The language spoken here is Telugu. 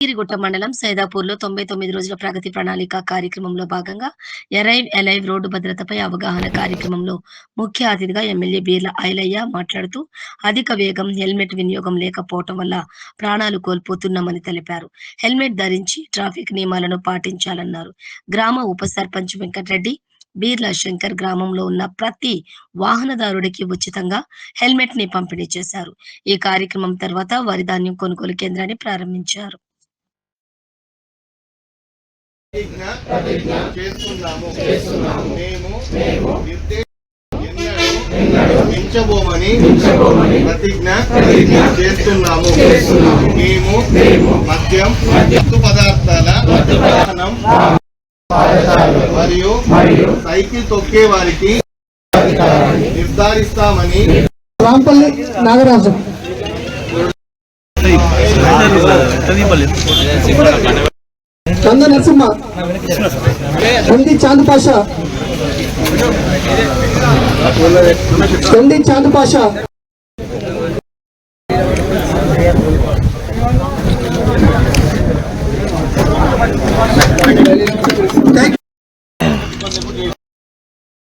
గిరిగుట్ట మండలం సైదాపూర్లో 99 రోజుల ప్రగతి ప్రణాళిక కార్యక్రమంలో భాగంగా ఎరైవ్ ఎలైవ్ రోడ్డు భద్రతపై అవగాహన కార్యక్రమంలో ముఖ్య అతిథిగా ఎమ్మెల్యే బీర్ల ఐలయ్య మాట్లాడుతూ అధిక వేగం, హెల్మెట్ వినియోగం లేకపోవటం వల్ల ప్రాణాలు కోల్పోతున్నామని తెలిపారు. హెల్మెట్ ధరించి ట్రాఫిక్ నియమాలను పాటించాలన్నారు. గ్రామ ఉప సర్పంచ్ వెంకటరెడ్డి, బీర్ల శంకర్ గ్రామంలో ఉన్న ప్రతి వాహనదారుడికి ఉచితంగా హెల్మెట్ ని పంపిణీ చేశారు. ఈ కార్యక్రమం తర్వాత వరి ధాన్యం కొనుగోలు కేంద్రాన్ని ప్రారంభించారు. ప్రతిజ్ఞ చేస్తున్నాము. మేము మించబోమని ప్రతిజ్ఞ చేస్తున్నాము. మేము మద్యం, మత్తు పదార్థాల మరియు సైకిల్ తొక్కే వారికి నిర్ధారిస్తామని రాంపల్లి నాగరాజు, చంద నరసింహ, చందీ చాంద్ పాషా, చందీ చాంద్ పాషా,